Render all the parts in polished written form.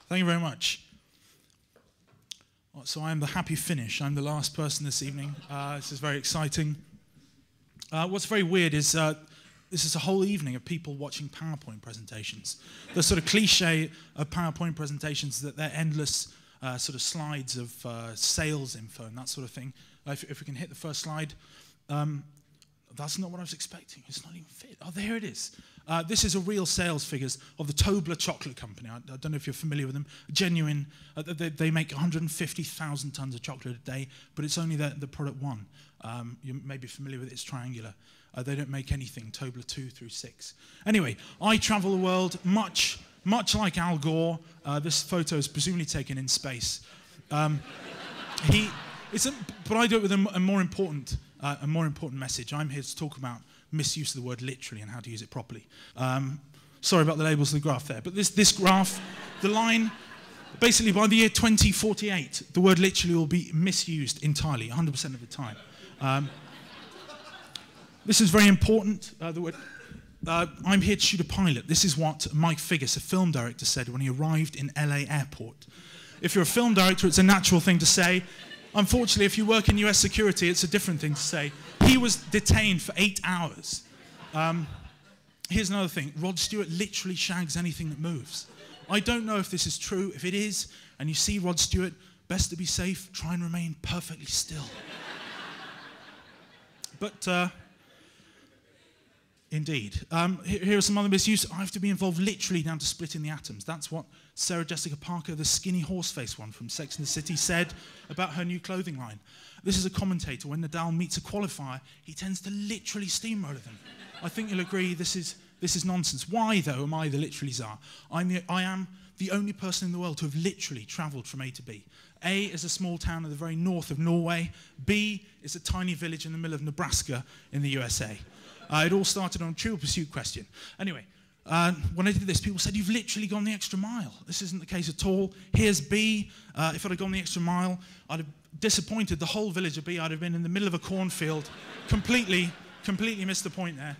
Thank you very much. So I am the happy finish. I'm the last person this evening. This is very exciting. What's very weird is this is a whole evening of people watching PowerPoint presentations. The sort of cliche of PowerPoint presentations that they're endless sort of slides of sales info and that sort of thing. If we can hit the first slide. That's not what I was expecting. It's not even fit. Oh, there it is. This is a real sales figures of the Tobler Chocolate Company. I don't know if you're familiar with them. Genuine. They make 150,000 tons of chocolate a day, but it's only the product 1. You may be familiar with it. It's triangular. They don't make anything, Tobler 2 through 6. Anyway, I travel the world much like Al Gore. This photo is presumably taken in space. But I do it with a more important message. I'm here to talk about misuse of the word literally and how to use it properly. Sorry about the labels of the graph there, but this graph, the line, basically by the year 2048, the word literally will be misused entirely, 100% of the time. This is very important. I'm here to shoot a pilot. This is what Mike Figgis, a film director, said when he arrived in LA airport. If you're a film director, it's a natural thing to say. Unfortunately, if you work in US security, it's a different thing to say. He was detained for 8 hours. Here's another thing. Rod Stewart literally shags anything that moves. I don't know if this is true. If it is, and you see Rod Stewart, best to be safe, try and remain perfectly still. But, indeed. Here are some other misuse. I have to be involved literally down to splitting the atoms. That's what Sarah Jessica Parker, the skinny horse-faced one from Sex and the City, said about her new clothing line. This is a commentator. When Nadal meets a qualifier, he tends to literally steamroller them. I think you'll agree this is nonsense. Why, though, am I the Literally Tsar? I am the only person in the world to have literally travelled from A to B. A is a small town in the very north of Norway. B is a tiny village in the middle of Nebraska in the USA. It all started on a Trivial Pursuit question. Anyway, when I did this, people said, you've literally gone the extra mile. This isn't the case at all. Here's B. If I'd have gone the extra mile, I'd have disappointed the whole village of B. I'd have been in the middle of a cornfield. Completely missed the point there.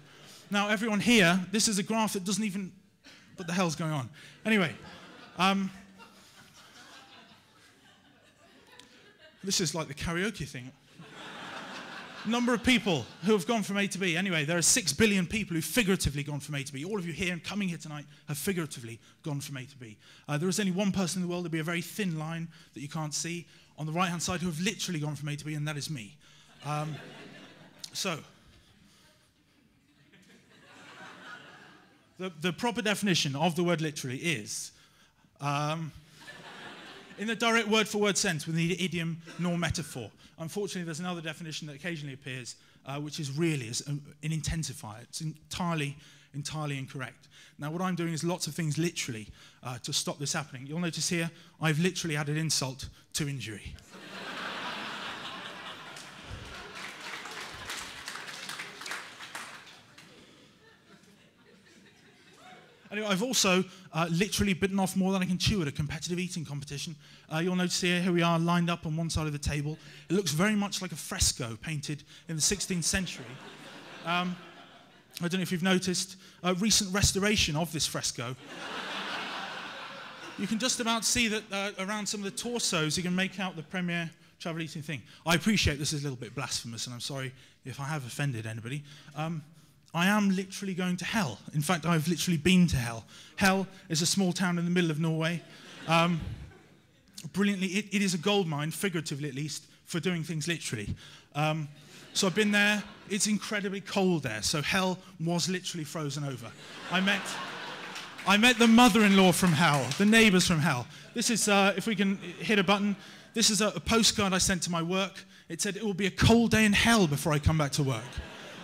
Now, everyone here, this is a graph that doesn't even... What the hell's going on? Anyway, this is like the karaoke thing. Number of people who have gone from A to B. Anyway, there are 6 billion people who've figuratively gone from A to B. All of you here and coming here tonight have figuratively gone from A to B. There is only one person in the world, there'll be a very thin line that you can't see on the right-hand side who have literally gone from A to B, and that is me. So, the proper definition of the word literally is, in the direct word-for-word sense, with neither idiom nor metaphor. Unfortunately, there's another definition that occasionally appears, which is really an intensifier. It's entirely incorrect. Now, what I'm doing is lots of things literally to stop this happening. You'll notice here, I've literally added insult to injury. Anyway, I've also literally bitten off more than I can chew at a competitive eating competition. You'll notice here we are lined up on one side of the table. It looks very much like a fresco painted in the 16th century. I don't know if you've noticed a recent restoration of this fresco. You can just about see that around some of the torsos, you can make out the premier travel eating thing. I appreciate this is a little bit blasphemous, and I'm sorry if I have offended anybody. I am literally going to hell. In fact, I've literally been to hell. Hell is a small town in the middle of Norway. Brilliantly, it is a gold mine, figuratively at least, for doing things literally. So I've been there. It's incredibly cold there, so hell was literally frozen over. I met the mother-in-law from hell, the neighbors from hell. This is, if we can hit a button, this is a postcard I sent to my work. It said, it will be a cold day in hell before I come back to work.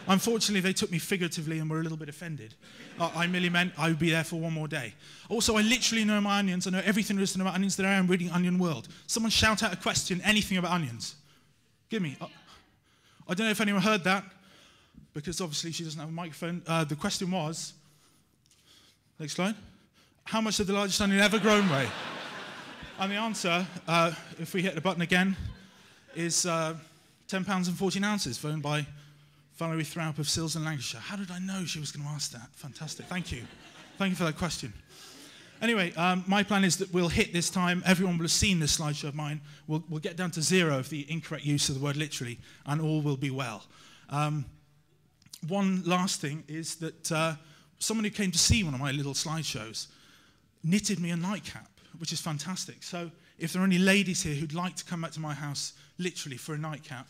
Unfortunately, they took me figuratively and were a little bit offended. I merely meant I would be there for one more day. Also, I literally know my onions. I know everything there is to know about onions. There I am reading Onion World. Someone shout out a question, anything about onions. Give me. I don't know if anyone heard that, because obviously she doesn't have a microphone. The question was, next slide, how much did the largest onion ever grown weigh? And the answer, if we hit the button again, is 10 pounds and 14 ounces, phoned by Valerie Thraup of Sills in Lancashire. How did I know she was going to ask that? Fantastic. Thank you. Thank you for that question. Anyway, my plan is that we'll hit this time. Everyone will have seen this slideshow of mine. We'll get down to 0 of the incorrect use of the word literally, and all will be well. One last thing is that someone who came to see one of my little slideshows knitted me a nightcap, which is fantastic. So if there are any ladies here who'd like to come back to my house literally for a nightcap,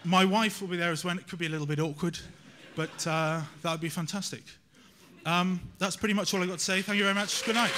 my wife will be there as well. It could be a little bit awkward, but that would be fantastic. That's pretty much all I've got to say. Thank you very much. Good night.